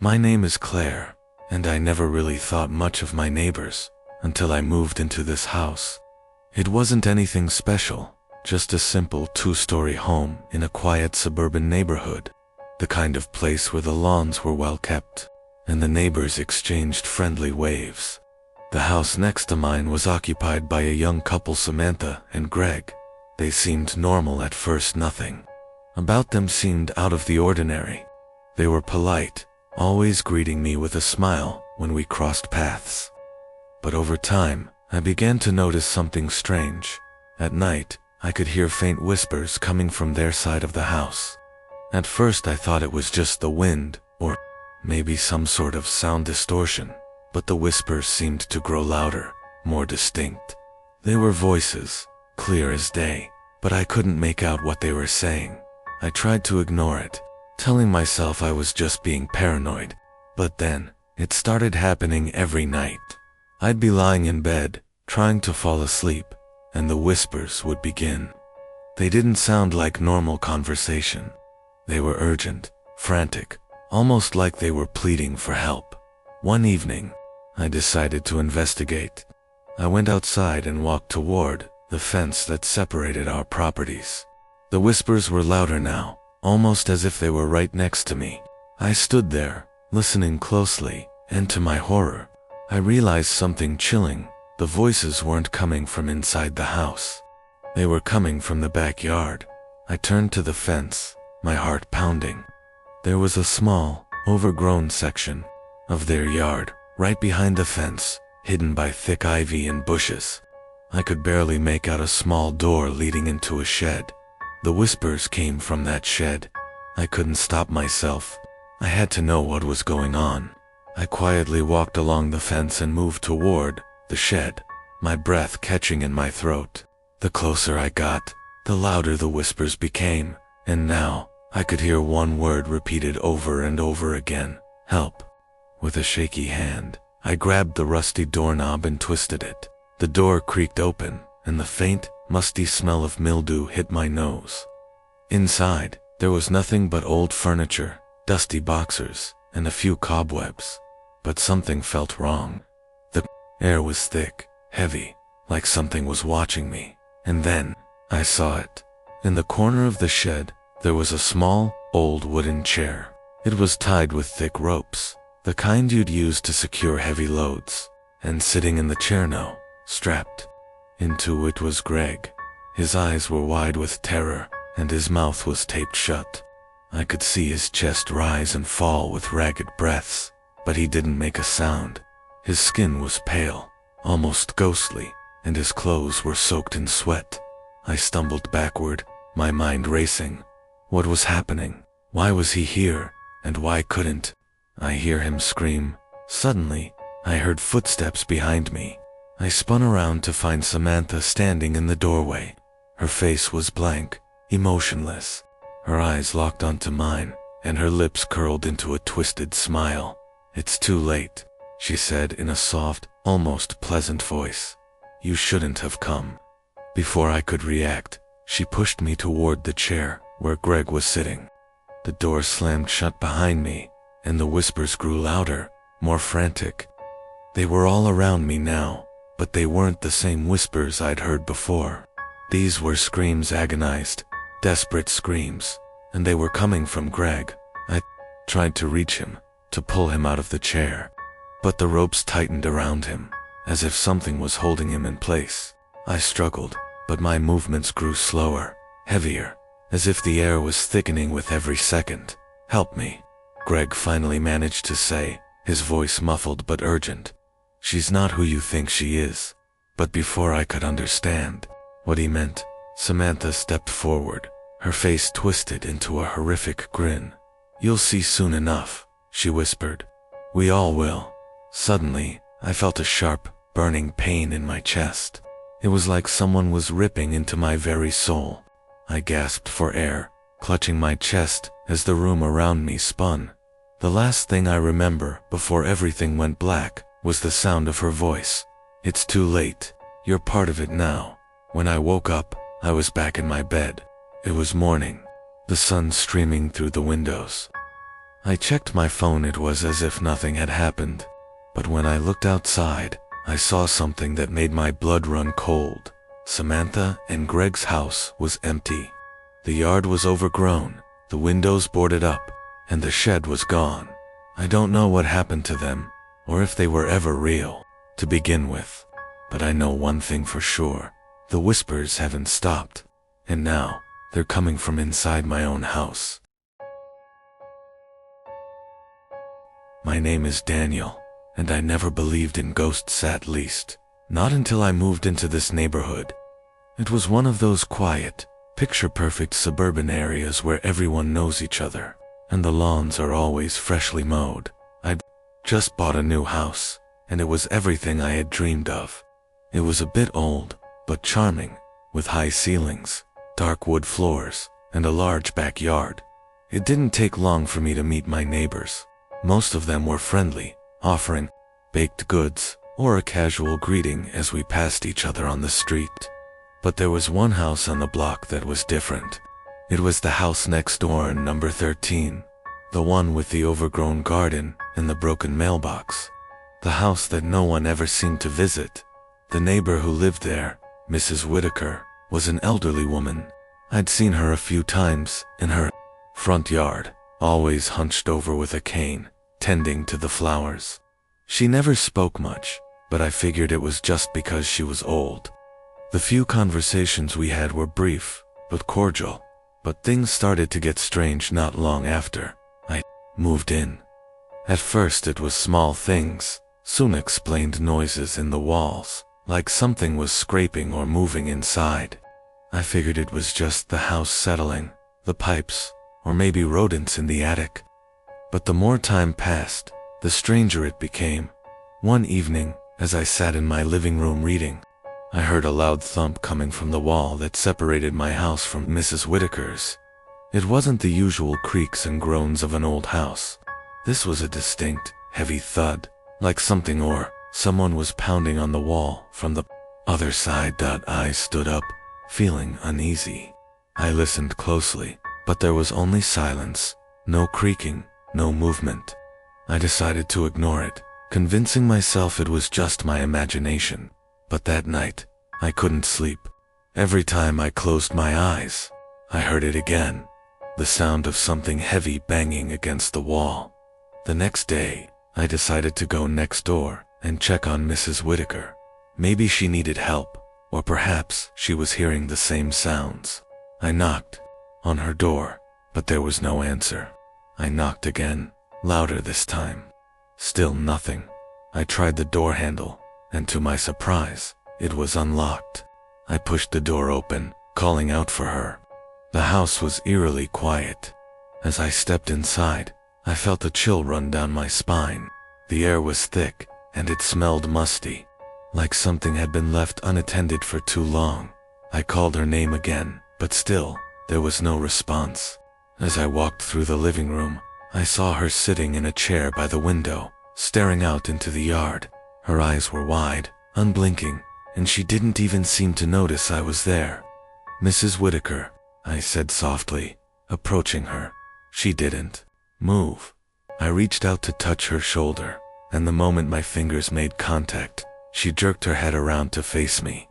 My name is Claire, and I never really thought much of my neighbors until I moved into this house. It wasn't anything special, just a simple 2-story home in a quiet suburban neighborhood, the kind of place where the lawns were well kept and the neighbors exchanged friendly waves. The house next to mine was occupied by a young couple, Samantha and Greg. They seemed normal at first. Nothing about them seemed out of the ordinary. They were polite, always greeting me with a smile when we crossed paths. But over time, I began to notice something strange. At night, I could hear faint whispers coming from their side of the house. At first I thought it was just the wind, or maybe some sort of sound distortion, but the whispers seemed to grow louder, more distinct. They were voices, clear as day, but I couldn't make out what they were saying. I tried to ignore it, telling myself I was just being paranoid, but then, it started happening every night. I'd be lying in bed, trying to fall asleep, and the whispers would begin. They didn't sound like normal conversation. They were urgent, frantic, almost like they were pleading for help. One evening, I decided to investigate. I went outside and walked toward the fence that separated our properties. The whispers were louder now, almost as if they were right next to me. I stood there, listening closely, and to my horror, I realized something chilling. The voices weren't coming from inside the house. They were coming from the backyard. I turned to the fence, my heart pounding. There was a small, overgrown section of their yard, right behind the fence, hidden by thick ivy and bushes. I could barely make out a small door leading into a shed. The whispers came from that shed. I couldn't stop myself. I had to know what was going on. I quietly walked along the fence and moved toward the shed, my breath catching in my throat. The closer I got, the louder the whispers became, and now I could hear one word repeated over and over again: help. With a shaky hand, I grabbed the rusty doorknob and twisted it. The door creaked open, and the faint, musty smell of mildew hit my nose. Inside, there was nothing but old furniture, dusty boxers, and a few cobwebs. But something felt wrong. The air was thick, heavy, like something was watching me. And then, I saw it. In the corner of the shed, there was a small, old wooden chair. It was tied with thick ropes, the kind you'd use to secure heavy loads. And sitting in the chair now, strapped into it, was Greg. His eyes were wide with terror, and his mouth was taped shut. I could see his chest rise and fall with ragged breaths, but he didn't make a sound. His skin was pale, almost ghostly, and his clothes were soaked in sweat. I stumbled backward, my mind racing. What was happening? Why was he here? And why couldn't I hear him scream? Suddenly, I heard footsteps behind me. I spun around to find Samantha standing in the doorway. Her face was blank, emotionless. Her eyes locked onto mine, and her lips curled into a twisted smile. "It's too late," she said in a soft, almost pleasant voice. "You shouldn't have come." Before I could react, she pushed me toward the chair where Greg was sitting. The door slammed shut behind me, and the whispers grew louder, more frantic. They were all around me now, but they weren't the same whispers I'd heard before. These were screams, agonized, desperate screams, and they were coming from Greg. I tried to reach him, to pull him out of the chair, but the ropes tightened around him, as if something was holding him in place. I struggled, but my movements grew slower, heavier, as if the air was thickening with every second. "Help me," Greg finally managed to say, his voice muffled but urgent. "She's not who you think she is." But before I could understand what he meant, Samantha stepped forward, her face twisted into a horrific grin. "You'll see soon enough," she whispered. "We all will." Suddenly, I felt a sharp, burning pain in my chest. It was like someone was ripping into my very soul. I gasped for air, clutching my chest as the room around me spun. The last thing I remember before everything went black was the sound of her voice. "It's too late. You're part of it now." When I woke up, I was back in my bed. It was morning, the sun streaming through the windows. I checked my phone. It was as if nothing had happened. But when I looked outside, I saw something that made my blood run cold. Samantha and Greg's house was empty. The yard was overgrown, the windows boarded up, and the shed was gone. I don't know what happened to them, or if they were ever real, to begin with. But I know one thing for sure. The whispers haven't stopped. And now, they're coming from inside my own house. My name is Daniel, and I never believed in ghosts, at least. Not until I moved into this neighborhood. It was one of those quiet, picture-perfect suburban areas where everyone knows each other, and the lawns are always freshly mowed. I'd just bought a new house, and it was everything I had dreamed of. It was a bit old, but charming, with high ceilings, dark wood floors, and a large backyard. It didn't take long for me to meet my neighbors. Most of them were friendly, offering baked goods or a casual greeting as we passed each other on the street. But there was one house on the block that was different. It was the house next door in number 13, the one with the overgrown garden and the broken mailbox. The house that no one ever seemed to visit. The neighbor who lived there, Mrs. Whitaker, was an elderly woman. I'd seen her a few times in her front yard, always hunched over with a cane, tending to the flowers. She never spoke much, but I figured it was just because she was old. The few conversations we had were brief, but cordial. But things started to get strange not long after I moved in. At first it was small things, soon explained noises in the walls, like something was scraping or moving inside. I figured it was just the house settling, the pipes, or maybe rodents in the attic. But the more time passed, the stranger it became. One evening, as I sat in my living room reading, I heard a loud thump coming from the wall that separated my house from Mrs. Whitaker's. It wasn't the usual creaks and groans of an old house. This was a distinct, heavy thud, like something or someone was pounding on the wall from the other side. I stood up, feeling uneasy. I listened closely, but there was only silence, no creaking, no movement. I decided to ignore it, convincing myself it was just my imagination. But that night, I couldn't sleep. Every time I closed my eyes, I heard it again, the sound of something heavy banging against the wall. The next day, I decided to go next door and check on Mrs. Whitaker. Maybe she needed help, or perhaps she was hearing the same sounds. I knocked on her door, but there was no answer. I knocked again, louder this time. Still nothing. I tried the door handle, and to my surprise, it was unlocked. I pushed the door open, calling out for her. The house was eerily quiet. As I stepped inside, I felt a chill run down my spine. The air was thick, and it smelled musty, like something had been left unattended for too long. I called her name again, but still, there was no response. As I walked through the living room, I saw her sitting in a chair by the window, staring out into the yard. Her eyes were wide, unblinking, and she didn't even seem to notice I was there. "Mrs. Whitaker," I said softly, approaching her. She didn't move. I reached out to touch her shoulder, and the moment my fingers made contact, she jerked her head around to face me.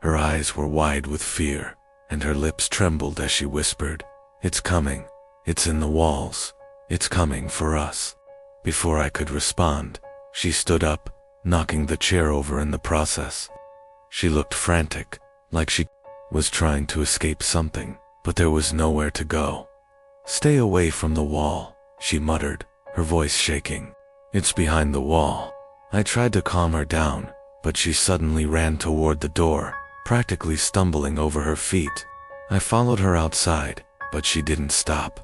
Her eyes were wide with fear, and her lips trembled as she whispered, "It's coming. It's in the walls. It's coming for us." Before I could respond, she stood up, knocking the chair over in the process. She looked frantic, like she was trying to escape something, but there was nowhere to go. "Stay away from the wall," she muttered, her voice shaking. "It's behind the wall." I tried to calm her down, but she suddenly ran toward the door, practically stumbling over her feet. I followed her outside, but she didn't stop.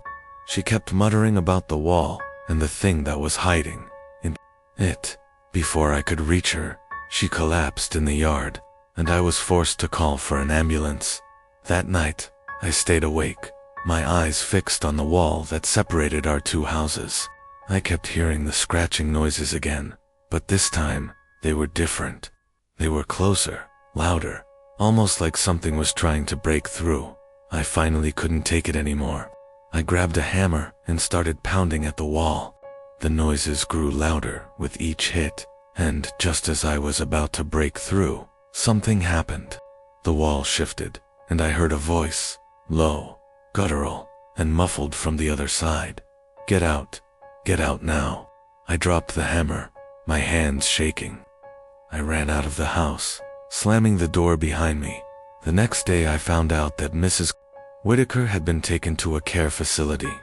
She kept muttering about the wall and the thing that was hiding in it. Before I could reach her, she collapsed in the yard, and I was forced to call for an ambulance. That night, I stayed awake, my eyes fixed on the wall that separated our two houses. I kept hearing the scratching noises again, but this time, they were different. They were closer, louder, almost like something was trying to break through. I finally couldn't take it anymore. I grabbed a hammer and started pounding at the wall. The noises grew louder with each hit, and just as I was about to break through, something happened. The wall shifted, and I heard a voice, low, guttural, and muffled from the other side. Get out now." I dropped the hammer, my hands shaking. I ran out of the house, slamming the door behind me. The next day I found out that Mrs. Whitaker had been taken to a care facility.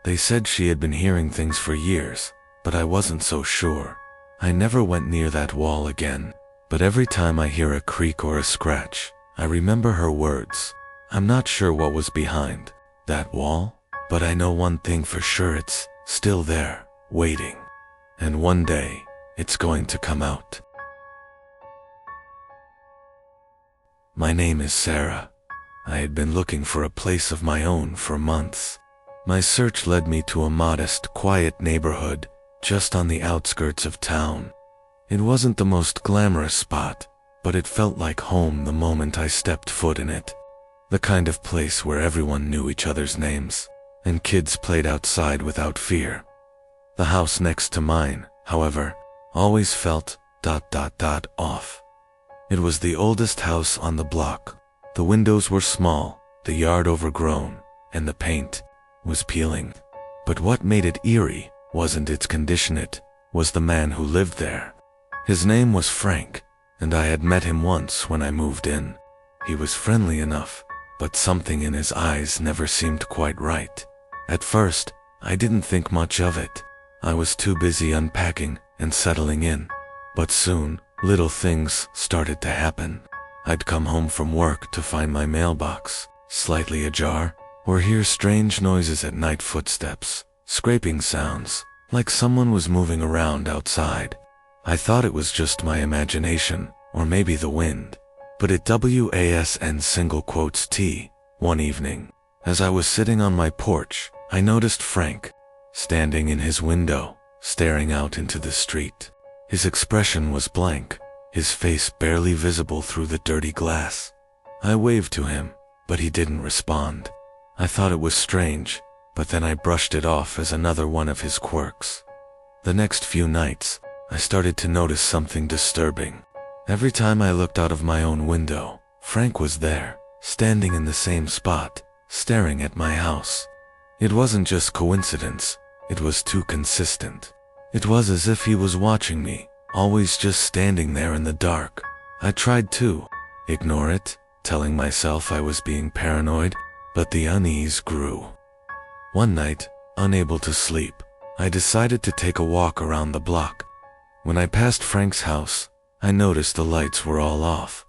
They said she had been hearing things for years, but I wasn't so sure. I never went near that wall again, but every time I hear a creak or a scratch, I remember her words. I'm not sure what was behind that wall, but I know one thing for sure: it's still there, waiting. And one day, it's going to come out. My name is Sarah. I had been looking for a place of my own for months. My search led me to a modest, quiet neighborhood just on the outskirts of town. It wasn't the most glamorous spot, but it felt like home the moment I stepped foot in it. The kind of place where everyone knew each other's names, and kids played outside without fear. The house next to mine, however, always felt ... off. It was the oldest house on the block. The windows were small, the yard overgrown, and the paint was peeling. But what made it eerie wasn't its condition, it was the man who lived there. His name was Frank, and I had met him once when I moved in. He was friendly enough, but something in his eyes never seemed quite right. At first, I didn't think much of it. I was too busy unpacking and settling in. But soon, little things started to happen. I'd come home from work to find my mailbox slightly ajar, or hear strange noises at night, footsteps, scraping sounds, like someone was moving around outside. I thought it was just my imagination, or maybe the wind. But it wasn't. One evening, as I was sitting on my porch, I noticed Frank standing in his window, staring out into the street. His expression was blank, his face barely visible through the dirty glass. I waved to him, but he didn't respond. I thought it was strange, but then I brushed it off as another one of his quirks. The next few nights, I started to notice something disturbing. Every time I looked out of my own window, Frank was there, standing in the same spot, staring at my house. It wasn't just coincidence, it was too consistent. It was as if he was watching me, always just standing there in the dark. I tried to ignore it, telling myself I was being paranoid, but the unease grew. One night, unable to sleep, I decided to take a walk around the block. When I passed Frank's house, I noticed the lights were all off.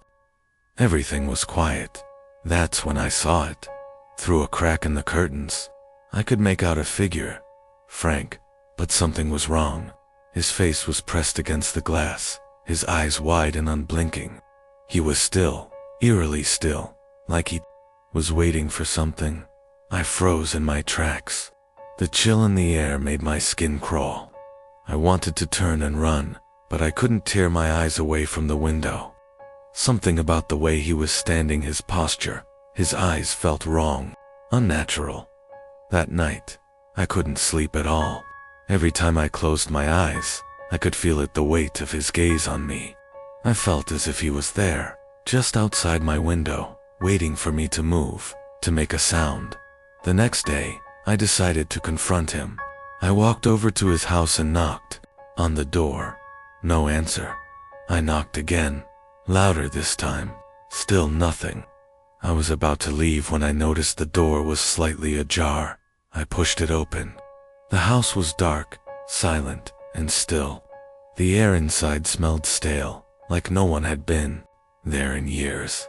Everything was quiet. That's when I saw it. Through a crack in the curtains, I could make out a figure. Frank. But something was wrong. His face was pressed against the glass, his eyes wide and unblinking. He was still, eerily still, like he was waiting for something. I froze in my tracks. The chill in the air made my skin crawl. I wanted to turn and run, but I couldn't tear my eyes away from the window. Something about the way he was standing, his posture, his eyes felt wrong, unnatural. That night, I couldn't sleep at all. Every time I closed my eyes, I could feel the weight of his gaze on me. I felt as if he was there, just outside my window, waiting for me to move, to make a sound. The next day, I decided to confront him. I walked over to his house and knocked on the door. No answer. I knocked again, louder this time. Still nothing. I was about to leave when I noticed the door was slightly ajar. I pushed it open. The house was dark, silent, and still. The air inside smelled stale, like no one had been there in years.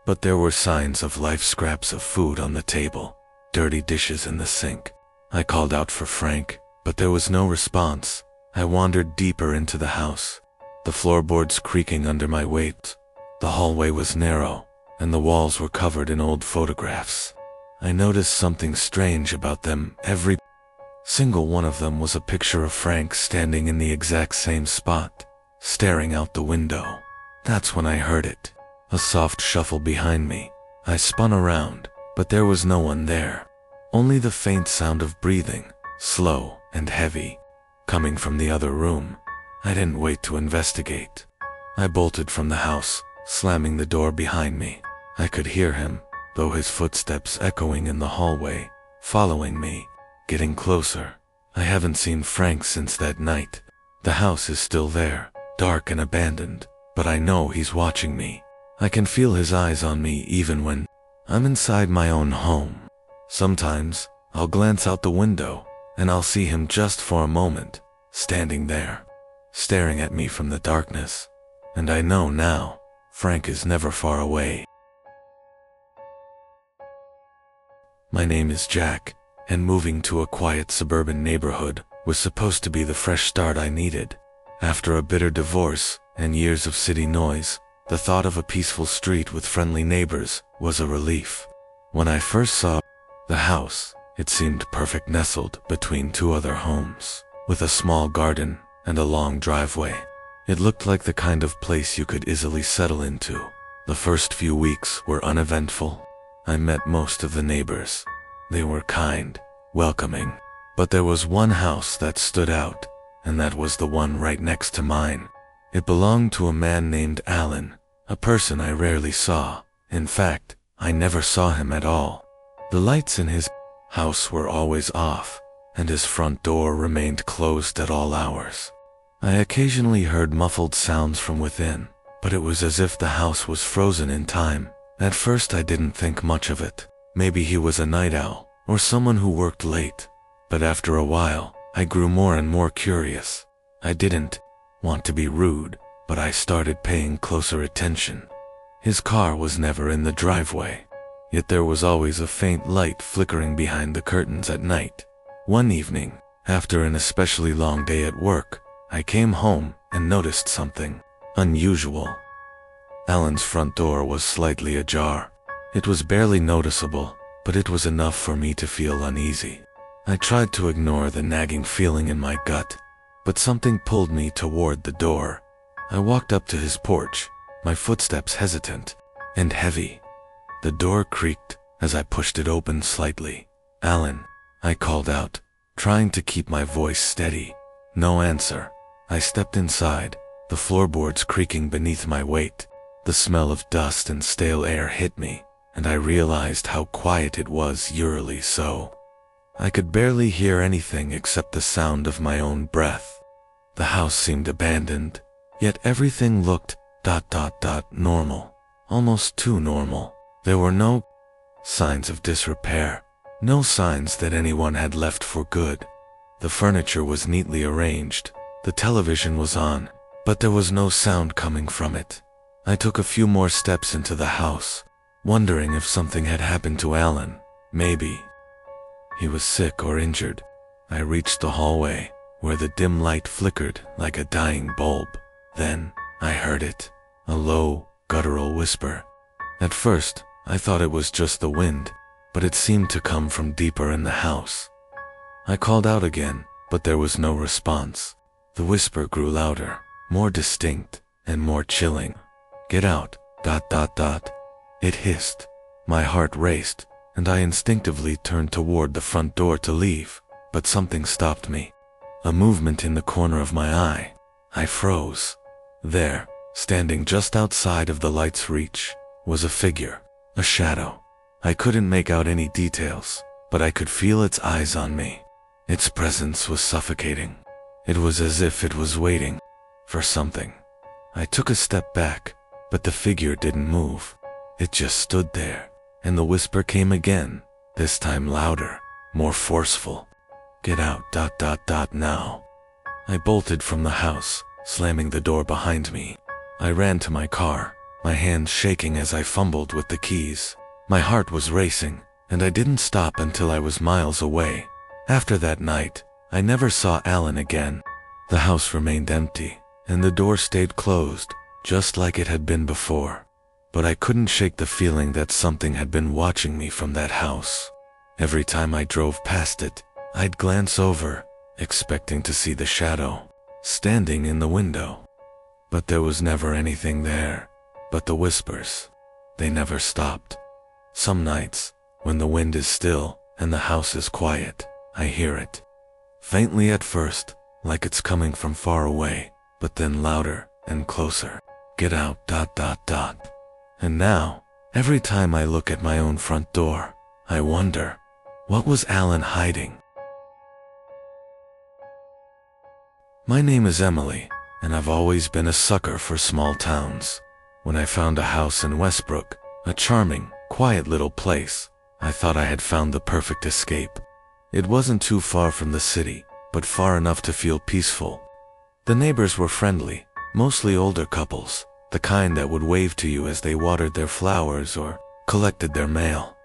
But there were signs of life, scraps of food on the table, dirty dishes in the sink. I called out for Frank, but there was no response. I wandered deeper into the house, the floorboards creaking under my weight. The hallway was narrow, and the walls were covered in old photographs. I noticed something strange about them. Every single one of them was a picture of Frank standing in the exact same spot, staring out the window. That's when I heard it. A soft shuffle behind me. I spun around, but there was no one there. only the faint sound of breathing, slow and heavy, coming from the other room. I didn't wait to investigate. I bolted from the house, slamming the door behind me. I could hear him, though, his footsteps echoing in the hallway, following me, getting closer. I haven't seen Frank since that night. The house is still there, dark and abandoned, but I know he's watching me. I can feel his eyes on me even when I'm inside my own home. Sometimes, I'll glance out the window, and I'll see him just for a moment, standing there, staring at me from the darkness. And I know now, Frank is never far away. My name is Jack, and moving to a quiet suburban neighborhood was supposed to be the fresh start I needed. After a bitter divorce and years of city noise, the thought of a peaceful street with friendly neighbors was a relief. When I first saw the house, it seemed perfect, nestled between two other homes, with a small garden and a long driveway. It looked like the kind of place you could easily settle into. The first few weeks were uneventful. I met most of the neighbors. They were kind, welcoming, but there was one house that stood out, and that was the one right next to mine. It belonged to a man named Alan, a person I rarely saw. In fact, I never saw him at all. The lights in his house were always off, and his front door remained closed at all hours. I occasionally heard muffled sounds from within, but it was as if the house was frozen in time. At first I didn't think much of it. Maybe he was a night owl, or someone who worked late. But after a while, I grew more and more curious. I didn't want to be rude, but I started paying closer attention. His car was never in the driveway, yet there was always a faint light flickering behind the curtains at night. One evening, after an especially long day at work, I came home and noticed something unusual. Alan's front door was slightly ajar. It was barely noticeable, but it was enough for me to feel uneasy. I tried to ignore the nagging feeling in my gut, but something pulled me toward the door. I walked up to his porch, my footsteps hesitant and heavy. The door creaked as I pushed it open slightly. "Alan," I called out, trying to keep my voice steady. No answer. I stepped inside, the floorboards creaking beneath my weight. The smell of dust and stale air hit me, and I realized how quiet it was, eerily so. I could barely hear anything except the sound of my own breath. The house seemed abandoned, yet everything looked normal, almost too normal. There were no signs of disrepair, no signs that anyone had left for good. The furniture was neatly arranged, the television was on, but there was no sound coming from it. I took a few more steps into the house, wondering if something had happened to Alan. Maybe he was sick or injured. I reached the hallway, where the dim light flickered like a dying bulb. Then, I heard it, a low, guttural whisper. At first, I thought it was just the wind, but it seemed to come from deeper in the house. I called out again, but there was no response. The whisper grew louder, more distinct, and more chilling. "Get out, .. It hissed. My heart raced, and I instinctively turned toward the front door to leave, but something stopped me. A movement in the corner of my eye. I froze. There, standing just outside of the light's reach, was a figure, a shadow. I couldn't make out any details, but I could feel its eyes on me. Its presence was suffocating. It was as if it was waiting for something. I took a step back, but the figure didn't move. It just stood there, and the whisper came again, this time louder, more forceful. "Get out, .. now." I bolted from the house, slamming the door behind me. I ran to my car, my hands shaking as I fumbled with the keys. My heart was racing, and I didn't stop until I was miles away. After that night, I never saw Alan again. The house remained empty, and the door stayed closed, just like it had been before. But I couldn't shake the feeling that something had been watching me from that house. Every time I drove past it, I'd glance over, expecting to see the shadow, standing in the window. But there was never anything there. But the whispers, they never stopped. Some nights, when the wind is still and the house is quiet. I hear it. Faintly at first, like it's coming from far away, but then louder and closer. Get out, ... And now, every time I look at my own front door, I wonder, what was Alan hiding? My name is Emily, and I've always been a sucker for small towns. When I found a house in Westbrook, a charming, quiet little place, I thought I had found the perfect escape. It wasn't too far from the city, but far enough to feel peaceful. The neighbors were friendly, mostly older couples, the kind that would wave to you as they watered their flowers or collected their mail.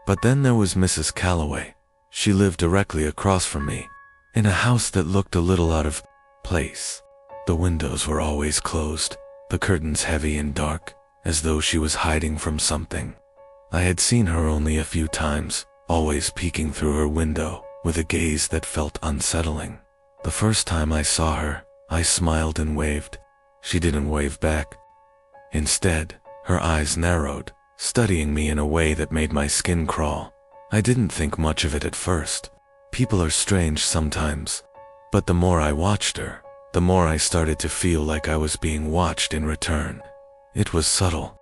But then there was Mrs. Calloway. She lived directly across from me, in a house that looked a little out of place. The windows were always closed, the curtains heavy and dark, as though she was hiding from something. I had seen her only a few times, always peeking through her window, with a gaze that felt unsettling. The first time I saw her, I smiled and waved. She didn't wave back. Instead, her eyes narrowed, studying me in a way that made my skin crawl. I didn't think much of it at first. People are strange sometimes. But the more I watched her, the more I started to feel like I was being watched in return. It was subtle,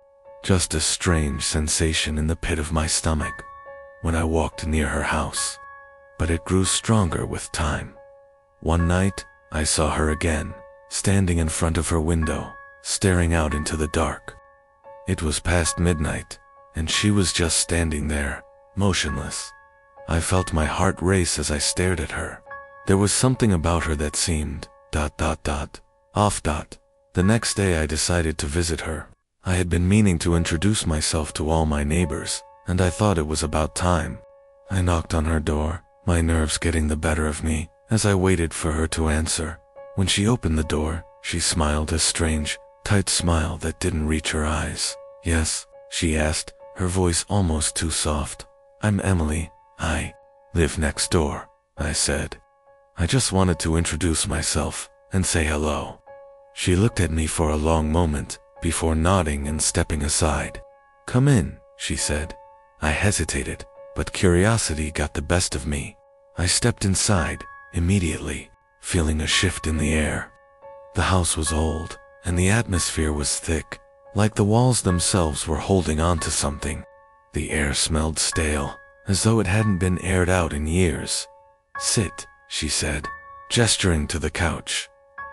just a strange sensation in the pit of my stomach when I walked near her house. But it grew stronger with time. One night, I saw her again, standing in front of her window, staring out into the dark. It was past midnight, and she was just standing there, motionless. I felt my heart race as I stared at her. There was something about her that seemed ... off. The next day I decided to visit her. I had been meaning to introduce myself to all my neighbors, and I thought it was about time. I knocked on her door, my nerves getting the better of me, as I waited for her to answer. When she opened the door, she smiled a strange, tight smile that didn't reach her eyes. "Yes?" she asked, her voice almost too soft. "I'm Emily. I live next door," I said. I just wanted to introduce myself and say hello. She looked at me for a long moment before nodding and stepping aside. "Come in," she said. I hesitated, but curiosity got the best of me. I stepped inside, immediately, feeling a shift in the air. The house was old, and the atmosphere was thick, like the walls themselves were holding on to something. The air smelled stale, as though it hadn't been aired out in years. "Sit," she said, gesturing to the couch.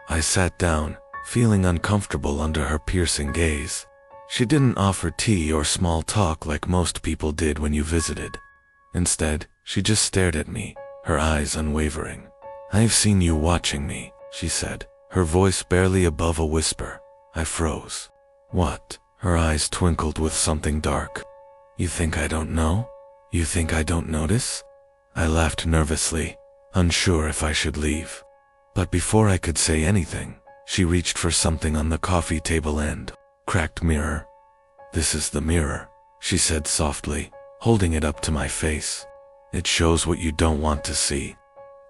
I sat down, feeling uncomfortable under her piercing gaze. She didn't offer tea or small talk like most people did when you visited. Instead, she just stared at me, her eyes unwavering. "I've seen you watching me," she said, her voice barely above a whisper. I froze. "What?" Her eyes twinkled with something dark. "You think I don't know? You think I don't notice?" I laughed nervously, unsure if I should leave. But before I could say anything, she reached for something on the coffee table and cracked mirror. "This is the mirror," she said softly, holding it up to my face. "It shows what you don't want to see."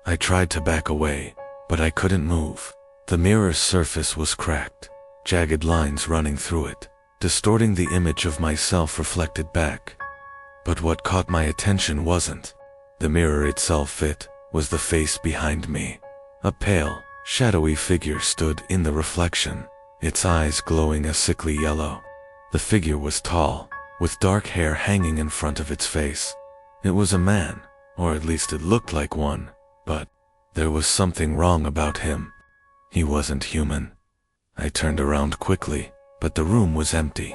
I tried to back away, but I couldn't move. The mirror's surface was cracked, jagged lines running through it, distorting the image of myself reflected back. But what caught my attention wasn't the mirror itself, it was the face behind me. A pale, shadowy figure stood in the reflection, its eyes glowing a sickly yellow. The figure was tall, with dark hair hanging in front of its face. It was a man, or at least it looked like one, but there was something wrong about him. He wasn't human. I turned around quickly, but the room was empty.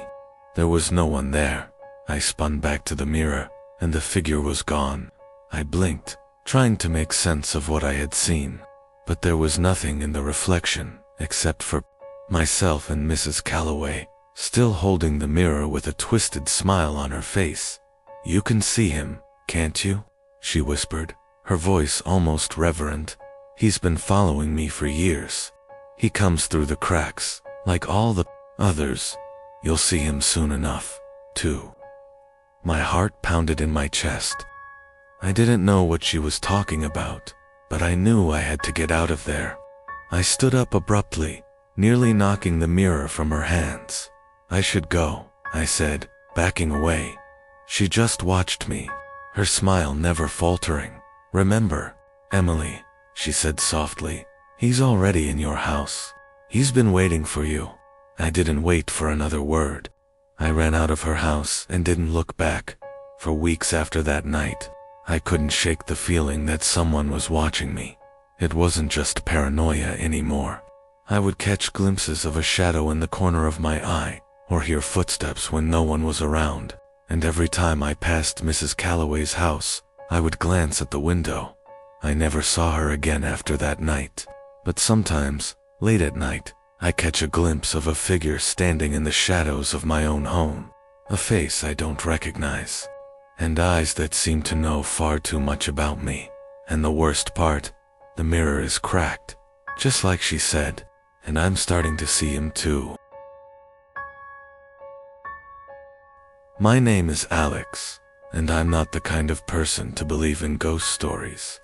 There was no one there. I spun back to the mirror, and the figure was gone. I blinked, trying to make sense of what I had seen, but there was nothing in the reflection except for myself and Mrs. Calloway, still holding the mirror with a twisted smile on her face. "You can see him, can't you?" she whispered, her voice almost reverent. "He's been following me for years. He comes through the cracks, like all the others. You'll see him soon enough, too." My heart pounded in my chest. I didn't know what she was talking about, but I knew I had to get out of there. I stood up abruptly, nearly knocking the mirror from her hands. "I should go," I said, backing away. She just watched me. her smile never faltering. "Remember, Emily," she said softly, "he's already in your house. He's been waiting for you." I didn't wait for another word. I ran out of her house and didn't look back. For weeks after that night, I couldn't shake the feeling that someone was watching me. It wasn't just paranoia anymore. I would catch glimpses of a shadow in the corner of my eye, or hear footsteps when no one was around, and every time I passed Mrs. Calloway's house, I would glance at the window. I never saw her again after that night, but sometimes, late at night, I catch a glimpse of a figure standing in the shadows of my own home, a face I don't recognize, and eyes that seem to know far too much about me. And the worst part, the mirror is cracked, just like she said, and I'm starting to see him too. My name is Alex, and I'm not the kind of person to believe in ghost stories.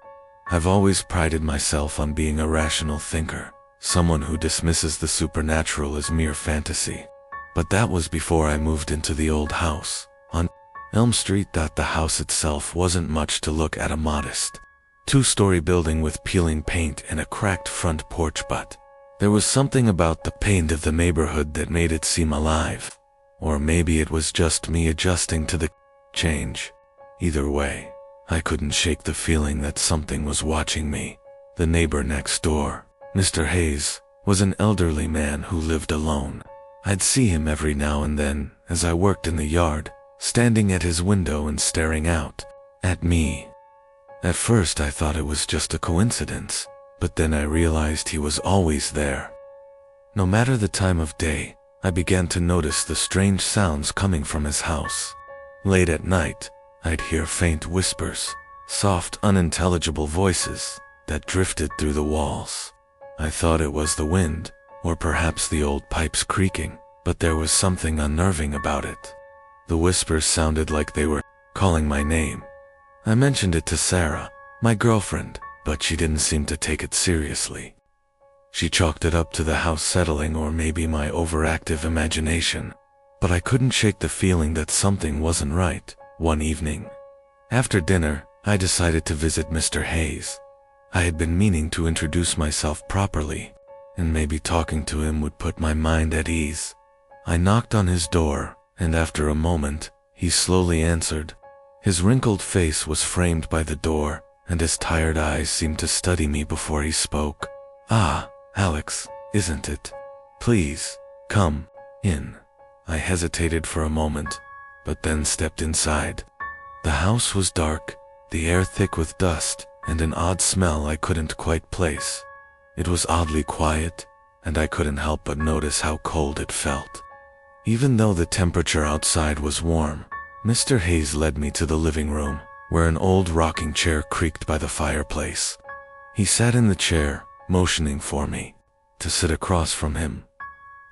I've always prided myself on being a rational thinker, someone who dismisses the supernatural as mere fantasy. But that was before I moved into the old house on Elm Street. The house itself wasn't much to look at, a modest two-story building with peeling paint and a cracked front porch, but there was something about the paint of the neighborhood that made it seem alive. Or maybe it was just me adjusting to the change. Either way, I couldn't shake the feeling that something was watching me. The neighbor next door, Mr. Hayes, was an elderly man who lived alone. I'd see him every now and then as I worked in the yard, standing at his window and staring out at me. At first I thought it was just a coincidence, but then I realized he was always there. No matter the time of day, I began to notice the strange sounds coming from his house. Late at night, I'd hear faint whispers, soft, unintelligible voices that drifted through the walls. I thought it was the wind, or perhaps the old pipes creaking, but there was something unnerving about it. The whispers sounded like they were calling my name. I mentioned it to Sarah, my girlfriend, but she didn't seem to take it seriously. She chalked it up to the house settling, or maybe my overactive imagination. But I couldn't shake the feeling that something wasn't right. One evening, after dinner, I decided to visit Mr. Hayes. I had been meaning to introduce myself properly, and maybe talking to him would put my mind at ease. I knocked on his door, and after a moment, he slowly answered. His wrinkled face was framed by the door, and his tired eyes seemed to study me before he spoke. "Ah, Alex, isn't it? Please, come in." I hesitated for a moment, but then stepped inside. The house was dark, the air thick with dust, and an odd smell I couldn't quite place. It was oddly quiet, and I couldn't help but notice how cold it felt. Even though the temperature outside was warm, Mr. Hayes led me to the living room, where an old rocking chair creaked by the fireplace. He sat in the chair, motioning for me to sit across from him.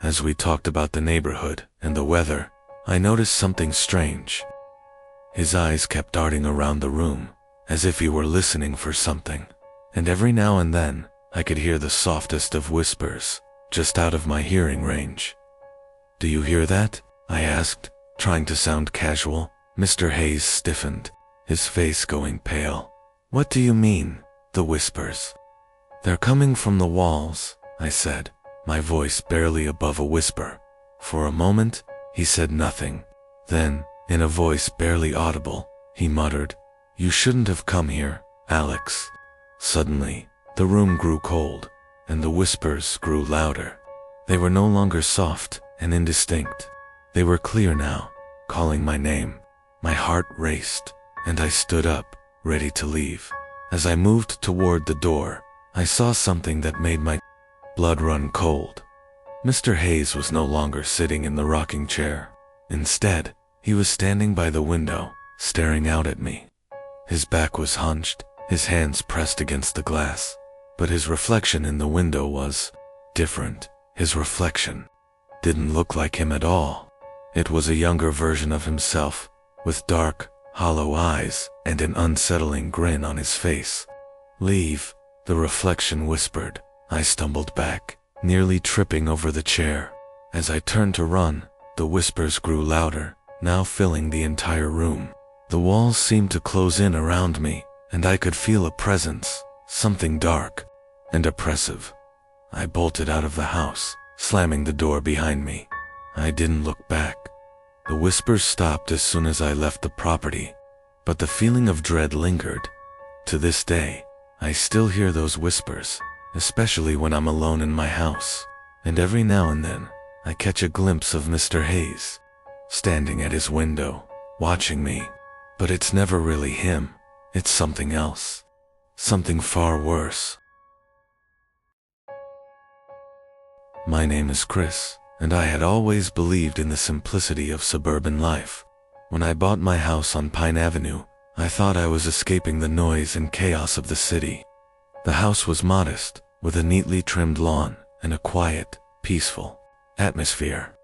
As we talked about the neighborhood and the weather, I noticed something strange. His eyes kept darting around the room, as if he were listening for something, and every now and then, I could hear the softest of whispers, just out of my hearing range. "Do you hear that?" I asked, trying to sound casual. Mr. Hayes stiffened, his face going pale. "What do you mean, the whispers?" "They're coming from the walls," I said, my voice barely above a whisper. For a moment, he said nothing. Then, in a voice barely audible, he muttered, "You shouldn't have come here, Alex." Suddenly, the room grew cold, and the whispers grew louder. They were no longer soft and indistinct. They were clear now, calling my name. My heart raced, and I stood up, ready to leave. As I moved toward the door, I saw something that made my blood run cold. Mr. Hayes was no longer sitting in the rocking chair. Instead, he was standing by the window, staring out at me. His back was hunched, his hands pressed against the glass. But his reflection in the window was different. His reflection didn't look like him at all. It was a younger version of himself, with dark, hollow eyes and an unsettling grin on his face. "Leave," the reflection whispered. I stumbled back, nearly tripping over the chair. As I turned to run, the whispers grew louder, now filling the entire room. The walls seemed to close in around me, and I could feel a presence, something dark and oppressive. I bolted out of the house, slamming the door behind me. I didn't look back. The whispers stopped as soon as I left the property, but the feeling of dread lingered. To this day, I still hear those whispers, especially when I'm alone in my house, and every now and then, I catch a glimpse of Mr. Hayes, standing at his window, watching me. But it's never really him, it's something else. Something far worse. My name is Chris, and I had always believed in the simplicity of suburban life. When I bought my house on Pine Avenue, I thought I was escaping the noise and chaos of the city. The house was modest, with a neatly trimmed lawn and a quiet, peaceful atmosphere.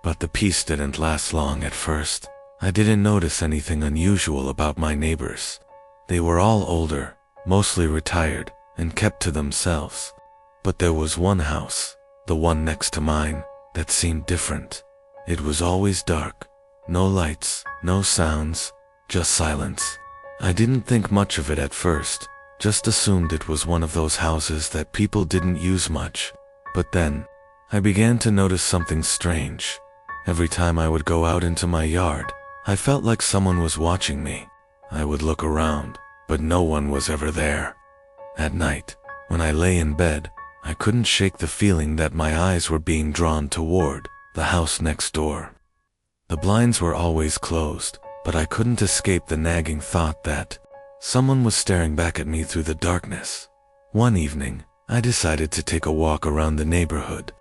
But the peace didn't last long at first. I didn't notice anything unusual about my neighbors. They were all older, mostly retired, and kept to themselves. But there was one house, the one next to mine, that seemed different. It was always dark. No lights, no sounds, just silence. I didn't think much of it at first, just assumed it was one of those houses that people didn't use much. But then, I began to notice something strange. Every time I would go out into my yard, I felt like someone was watching me. I would look around, but no one was ever there. At night, when I lay in bed, I couldn't shake the feeling that my eyes were being drawn toward the house next door. The blinds were always closed, but I couldn't escape the nagging thought that someone was staring back at me through the darkness. One evening, I decided to take a walk around the neighborhood.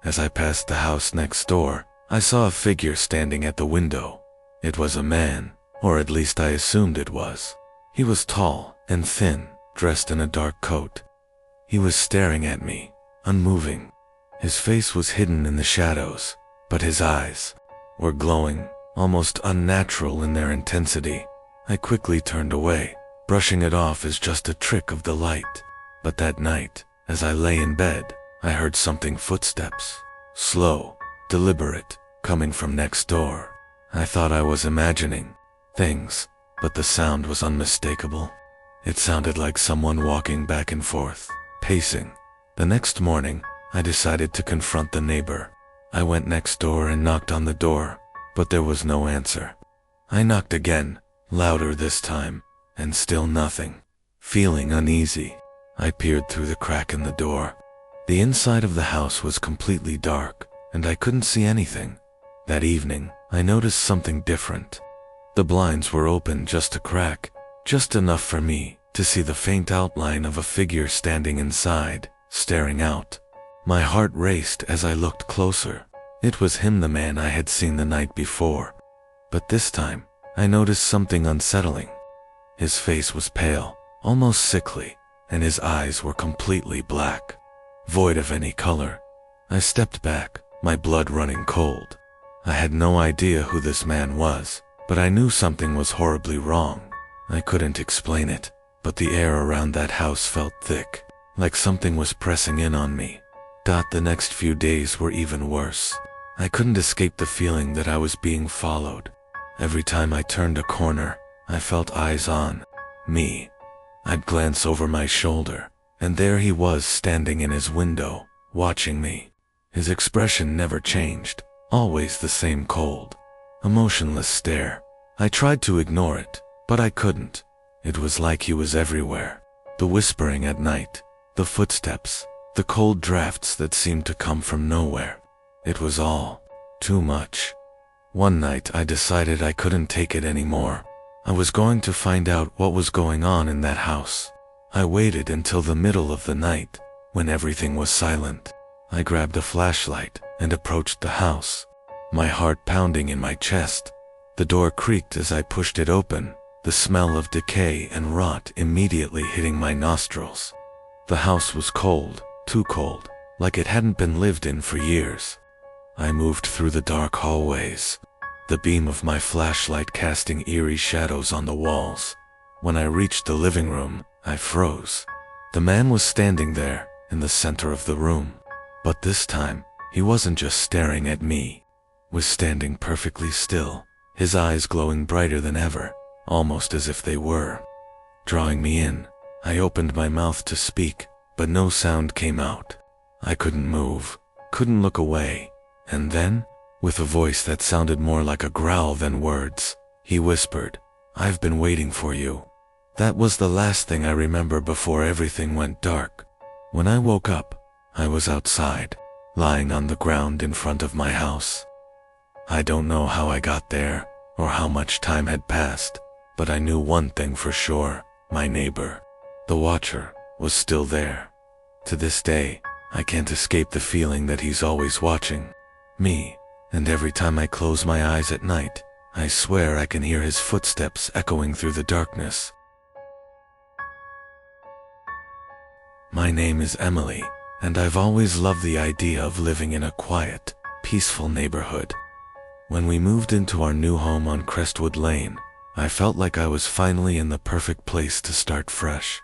As I passed the house next door, I saw a figure standing at the window. It was a man, or at least I assumed it was. He was tall and thin, dressed in a dark coat. He was staring at me, unmoving. His face was hidden in the shadows, but his eyes were glowing, almost unnatural in their intensity. I quickly turned away, brushing it off as just a trick of the light. But that night, as I lay in bed, I heard something footsteps, slow, deliberate, coming from next door. I thought I was imagining things, but the sound was unmistakable. It sounded like someone walking back and forth, pacing. The next morning, I decided to confront the neighbor. I went next door and knocked on the door, but there was no answer. I knocked again, louder this time, and still nothing. Feeling uneasy, I peered through the crack in the door. The inside of the house was completely dark, and I couldn't see anything. That evening, I noticed something different. The blinds were open just a crack, just enough for me to see the faint outline of a figure standing inside, staring out. My heart raced as I looked closer. It was him, the man I had seen the night before. But this time, I noticed something unsettling. His face was pale, almost sickly, and his eyes were completely black, void of any color. I stepped back, my blood running cold. I had no idea who this man was, but I knew something was horribly wrong. I couldn't explain it, but the air around that house felt thick, like something was pressing in on me. The next few days were even worse. I couldn't escape the feeling that I was being followed. Every time I turned a corner, I felt eyes on me. I'd glance over my shoulder, and there he was standing in his window, watching me. His expression never changed, always the same cold, emotionless stare. I tried to ignore it, but I couldn't. It was like he was everywhere. The whispering at night, the footsteps, the cold drafts that seemed to come from nowhere. It was all too much. One night I decided I couldn't take it anymore. I was going to find out what was going on in that house. I waited until the middle of the night, when everything was silent. I grabbed a flashlight and approached the house, my heart pounding in my chest. The door creaked as I pushed it open, the smell of decay and rot immediately hitting my nostrils. The house was cold, too cold, like it hadn't been lived in for years. I moved through the dark hallways, the beam of my flashlight casting eerie shadows on the walls. When I reached the living room, I froze. The man was standing there, in the center of the room. But this time, he wasn't just staring at me. Was standing perfectly still, his eyes glowing brighter than ever. almost as if they were drawing me in. I opened my mouth to speak, but no sound came out. I couldn't move, couldn't look away, and then, with a voice that sounded more like a growl than words, he whispered, "I've been waiting for you." That was the last thing I remember before everything went dark. When I woke up, I was outside, lying on the ground in front of my house. I don't know how I got there, or how much time had passed, but I knew one thing for sure: my neighbor, the watcher, was still there. To this day, I can't escape the feeling that he's always watching me, and every time I close my eyes at night, I swear I can hear his footsteps echoing through the darkness. My name is Emily, and I've always loved the idea of living in a quiet, peaceful neighborhood. When we moved into our new home on Crestwood Lane, I felt like I was finally in the perfect place to start fresh.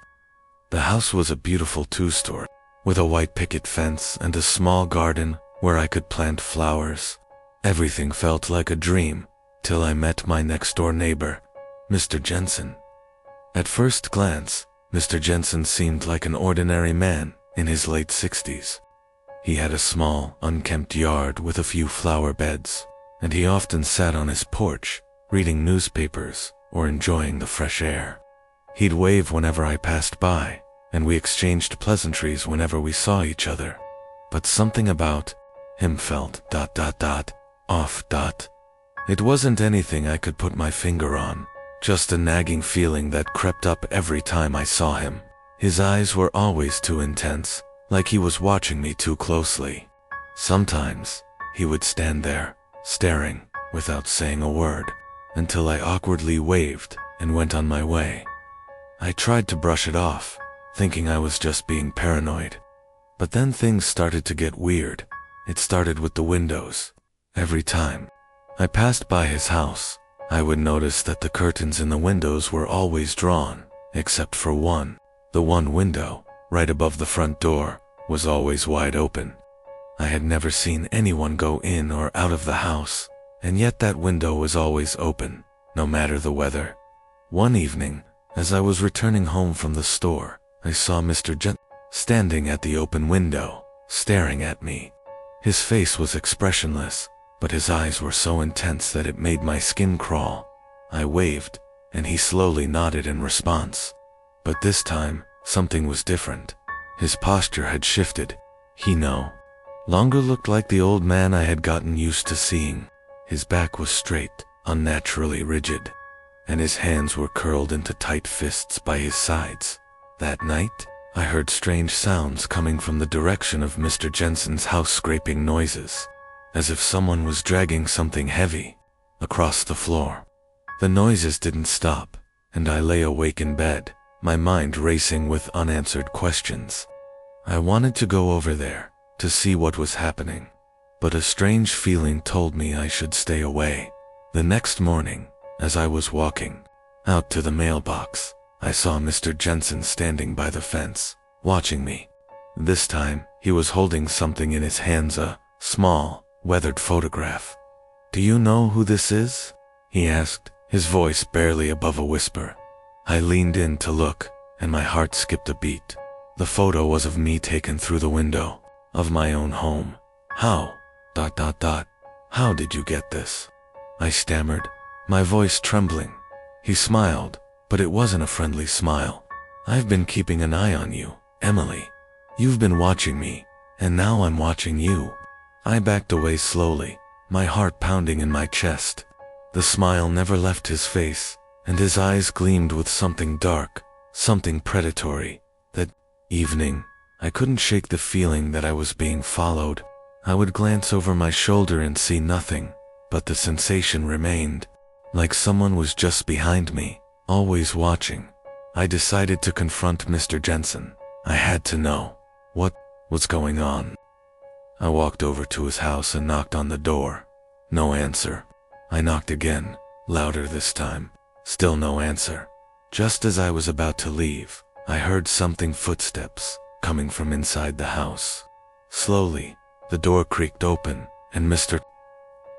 The house was a beautiful two-story, with a white picket fence and a small garden where I could plant flowers. Everything felt like a dream, till I met my next-door neighbor, Mr. Jensen. At first glance, Mr. Jensen seemed like an ordinary man in his late 60s. He had a small, unkempt yard with a few flower beds, and he often sat on his porch, reading newspapers or enjoying the fresh air. He'd wave whenever I passed by, and we exchanged pleasantries whenever we saw each other. But something about him felt ... off. It wasn't anything I could put my finger on, just a nagging feeling that crept up every time I saw him. His eyes were always too intense, like he was watching me too closely. Sometimes, he would stand there, staring, without saying a word, until I awkwardly waved and went on my way. I tried to brush it off, thinking I was just being paranoid. But then things started to get weird. It started with the windows. Every time I passed by his house, I would notice that the curtains in the windows were always drawn, except for one. The one window, right above the front door, was always wide open. I had never seen anyone go in or out of the house, and yet that window was always open, no matter the weather. One evening, as I was returning home from the store, I saw Mr. Jensen standing at the open window, staring at me. His face was expressionless, but his eyes were so intense that it made my skin crawl. I waved, and he slowly nodded in response. But this time, something was different. His posture had shifted. He no longer looked like the old man I had gotten used to seeing. His back was straight, unnaturally rigid, and his hands were curled into tight fists by his sides. That night, I heard strange sounds coming from the direction of Mr. Jensen's house, scraping noises, as if someone was dragging something heavy across the floor. The noises didn't stop, and I lay awake in bed, my mind racing with unanswered questions. I wanted to go over there to see what was happening, but a strange feeling told me I should stay away. The next morning, as I was walking out to the mailbox, I saw Mr. Jensen standing by the fence, watching me. This time, he was holding something in his hands, a small, weathered photograph. "Do you know who this is?" he asked, his voice barely above a whisper. I leaned in to look, and my heart skipped a beat. The photo was of me taken through the window of my own home. How? How did you get this?" I stammered, my voice trembling. He smiled, but it wasn't a friendly smile. "I've been keeping an eye on you, Emily. You've been watching me, and now I'm watching you." I backed away slowly, my heart pounding in my chest. The smile never left his face, and his eyes gleamed with something dark, something predatory. That evening, I couldn't shake the feeling that I was being followed. I would glance over my shoulder and see nothing, but the sensation remained, like someone was just behind me, always watching. I decided to confront Mr. Jensen. I had to know what was going on. I walked over to his house and knocked on the door. No answer. I knocked again, louder this time. Still no answer. Just as I was about to leave, I heard something, footsteps, coming from inside the house. Slowly, the door creaked open, and Mr.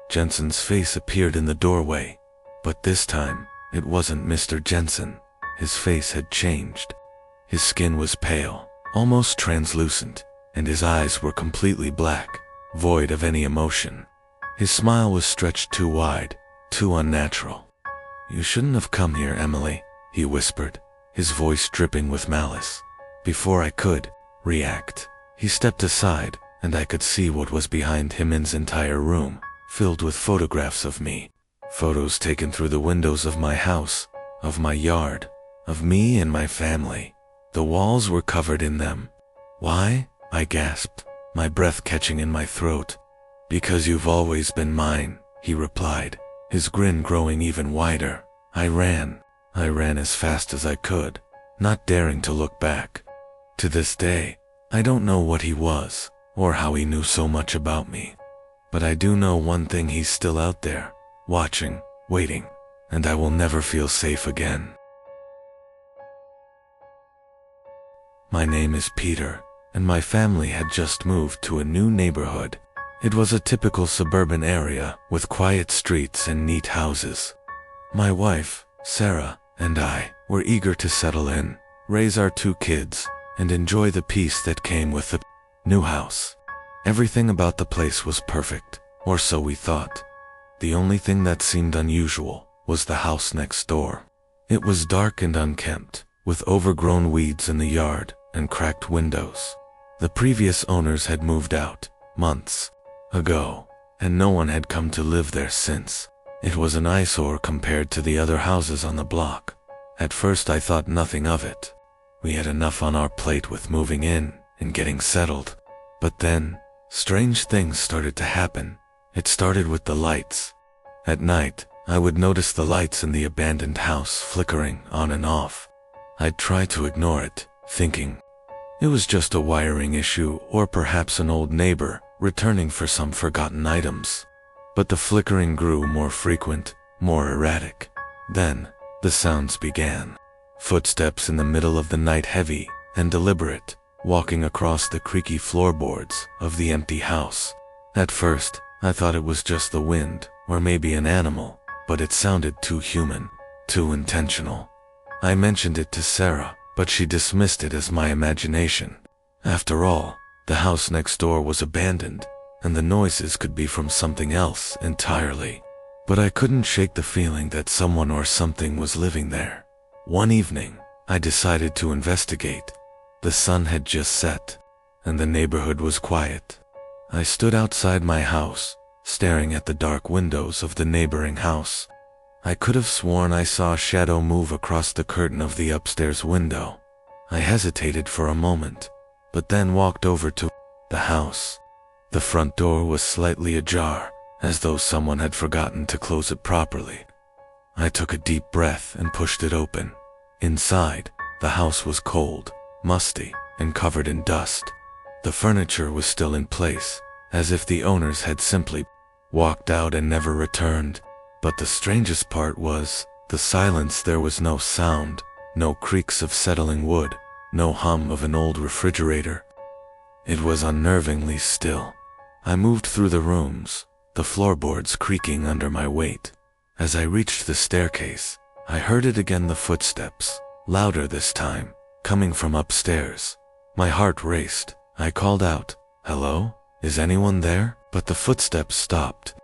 Jensen's face appeared in the doorway. But this time, It wasn't Mr. Jensen. His face had changed. His skin was pale, almost translucent, and his eyes were completely black, void of any emotion. His smile was stretched too wide, too unnatural. "You shouldn't have come here, Emily," he whispered, his voice dripping with malice. Before I could react, he stepped aside, and I could see what was behind him. His entire room, filled with photographs of me. Photos taken through the windows of my house, of my yard, of me and my family. The walls were covered in them. "Why?" I gasped, my breath catching in my throat. "Because you've always been mine," he replied, his grin growing even wider. I ran as fast as I could, not daring to look back. To this day, I don't know what he was, or how he knew so much about me. But I do know one thing: he's still out there, watching, waiting, and I will never feel safe again. My name is Peter, and my family had just moved to a new neighborhood. It was a typical suburban area with quiet streets and neat houses. My wife, Sarah, and I were eager to settle in, raise our 2 kids, and enjoy the peace that came with the new house. Everything about the place was perfect, or so we thought. The only thing that seemed unusual was the house next door. It was dark and unkempt, with overgrown weeds in the yard and cracked windows. The previous owners had moved out months ago, and no one had come to live there since. It was an eyesore compared to the other houses on the block. At first I thought nothing of it. We had enough on our plate with moving in and getting settled. But then, strange things started to happen. It started with the lights. At night, I would notice the lights in the abandoned house flickering on and off. I'd try to ignore it, thinking it was just a wiring issue or perhaps an old neighbor returning for some forgotten items. But the flickering grew more frequent, more erratic. Then, the sounds began. Footsteps in the middle of the night, heavy and deliberate, walking across the creaky floorboards of the empty house. At first, I thought it was just the wind, or maybe an animal, but it sounded too human, too intentional. I mentioned it to Sarah, but she dismissed it as my imagination. After all, the house next door was abandoned, and the noises could be from something else entirely. But I couldn't shake the feeling that someone or something was living there. One evening, I decided to investigate. The sun had just set, and the neighborhood was quiet. I stood outside my house, staring at the dark windows of the neighboring house. I could have sworn I saw a shadow move across the curtain of the upstairs window. I hesitated for a moment, but then walked over to the house. The front door was slightly ajar, as though someone had forgotten to close it properly. I took a deep breath and pushed it open. Inside, the house was cold, musty, and covered in dust. The furniture was still in place, as if the owners had simply walked out and never returned. But the strangest part was the silence. There was no sound, no creaks of settling wood, no hum of an old refrigerator. It was unnervingly still. I moved through the rooms, the floorboards creaking under my weight. As I reached the staircase, I heard it again, the footsteps, louder this time, coming from upstairs. My heart raced. I called out, "Hello? Is anyone there?" But the footsteps stopped.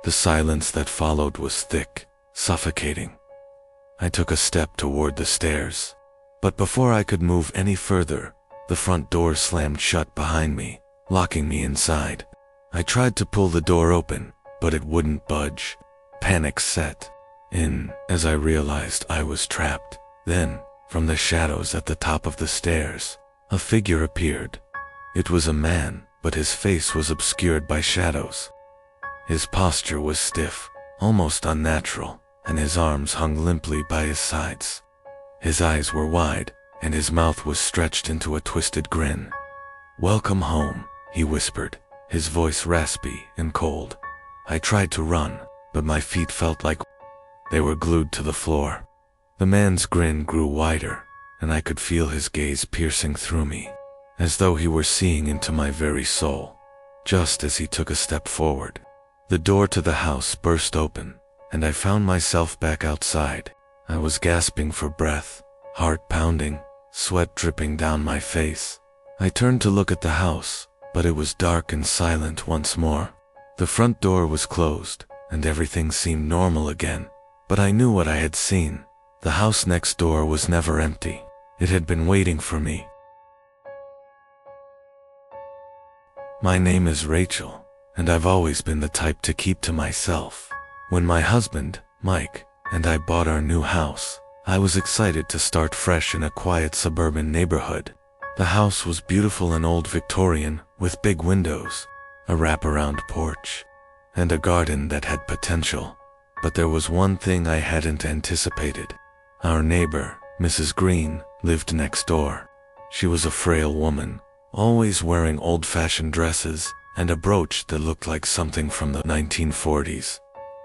The silence that followed was thick, suffocating. I took a step toward the stairs, but before I could move any further, the front door slammed shut behind me, locking me inside. I tried to pull the door open, but it wouldn't budge. Panic set in as I realized I was trapped. Then, from the shadows at the top of the stairs, a figure appeared. It was a man, but his face was obscured by shadows. His posture was stiff, almost unnatural, and his arms hung limply by his sides. His eyes were wide, and his mouth was stretched into a twisted grin. "Welcome home," he whispered, his voice raspy and cold. I tried to run, but my feet felt like they were glued to the floor. The man's grin grew wider, and I could feel his gaze piercing through me, as though he were seeing into my very soul. Just as he took a step forward, the door to the house burst open, and I found myself back outside. I was gasping for breath, heart pounding, sweat dripping down my face. I turned to look at the house, but it was dark and silent once more. The front door was closed, and everything seemed normal again. But I knew what I had seen. The house next door was never empty. It had been waiting for me. My name is Rachel, and I've always been the type to keep to myself. When my husband, Mike, and I bought our new house, I was excited to start fresh in a quiet suburban neighborhood. The house was beautiful and old Victorian, with big windows, a wraparound porch, and a garden that had potential. But there was one thing I hadn't anticipated. Our neighbor, Mrs. Green, lived next door. She was a frail woman, always wearing old-fashioned dresses and a brooch that looked like something from the 1940s.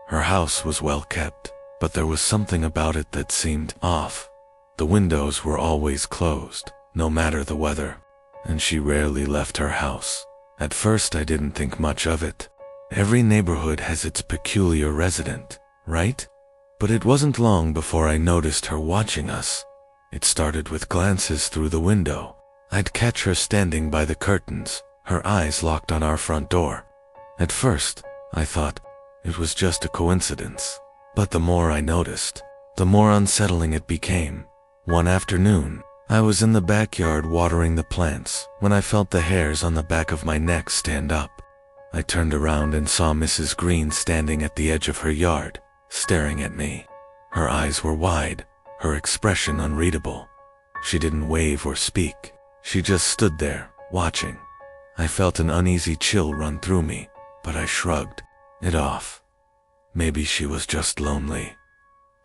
Her house was well kept, but there was something about it that seemed off. The windows were always closed, no matter the weather, and she rarely left her house. At first I didn't think much of it. Every neighborhood has its peculiar resident, right? But it wasn't long before I noticed her watching us. It started with glances through the window. I'd catch her standing by the curtains, her eyes locked on our front door. At first, I thought it was just a coincidence. But the more I noticed, the more unsettling it became. One afternoon, I was in the backyard watering the plants when I felt the hairs on the back of my neck stand up. I turned around and saw Mrs. Green standing at the edge of her yard, staring at me. Her eyes were wide, her expression unreadable. She didn't wave or speak. She just stood there, watching. I felt an uneasy chill run through me, but I shrugged it off. Maybe she was just lonely.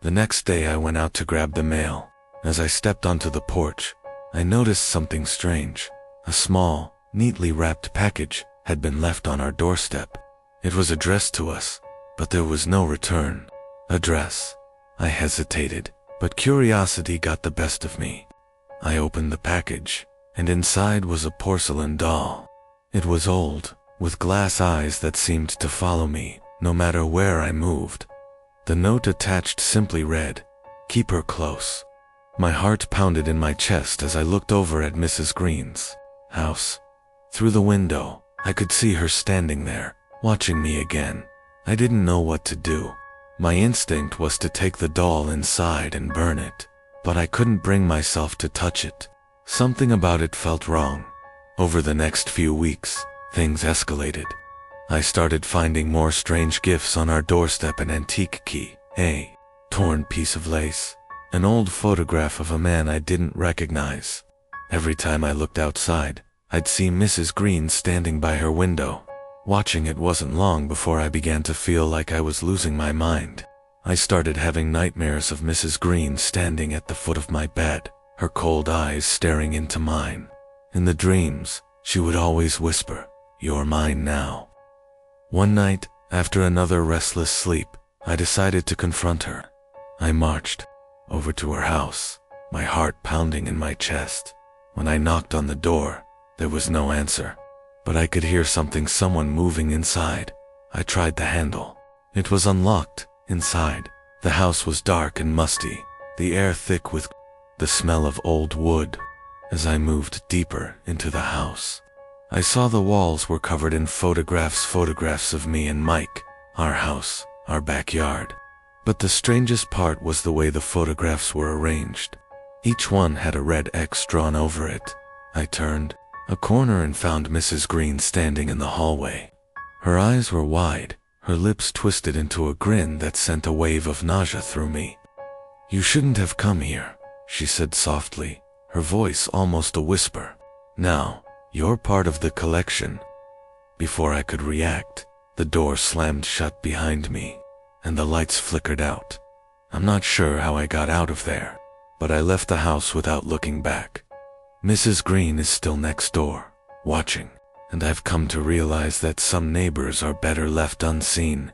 The next day I went out to grab the mail. As I stepped onto the porch, I noticed something strange. A small, neatly wrapped package had been left on our doorstep. It was addressed to us, but there was no return address. I hesitated, but curiosity got the best of me. I opened the package, and inside was a porcelain doll. It was old, with glass eyes that seemed to follow me, no matter where I moved. The note attached simply read, "Keep her close." My heart pounded in my chest as I looked over at Mrs. Green's house. Through the window, I could see her standing there, watching me again. I didn't know what to do. My instinct was to take the doll inside and burn it, but I couldn't bring myself to touch it. Something about it felt wrong. Over the next few weeks, things escalated. I started finding more strange gifts on our doorstep: an antique key, a torn piece of lace, an old photograph of a man I didn't recognize. Every time I looked outside, I'd see Mrs. Green standing by her window. Watching it wasn't long before I began to feel like I was losing my mind. I started having nightmares of Mrs. Green standing at the foot of my bed, her cold eyes staring into mine. In the dreams, she would always whisper, "You're mine now." One night, after another restless sleep, I decided to confront her. I marched over to her house, my heart pounding in my chest. When I knocked on the door, there was no answer, but I could hear someone moving inside. I tried the handle. It was unlocked. Inside, the house was dark and musty, the air thick with the smell of old wood. As I moved deeper into the house, I saw the walls were covered in photographs of me and Mike, our house, our backyard. But the strangest part was the way the photographs were arranged. Each one had a red X drawn over it. I turned a corner and found Mrs. Green standing in the hallway. Her eyes were wide, her lips twisted into a grin that sent a wave of nausea through me. "You shouldn't have come here," she said softly, her voice almost a whisper. "Now, you're part of the collection." Before I could react, the door slammed shut behind me, and the lights flickered out. I'm not sure how I got out of there, but I left the house without looking back. Mrs. Green is still next door, watching, and I've come to realize that some neighbors are better left unseen.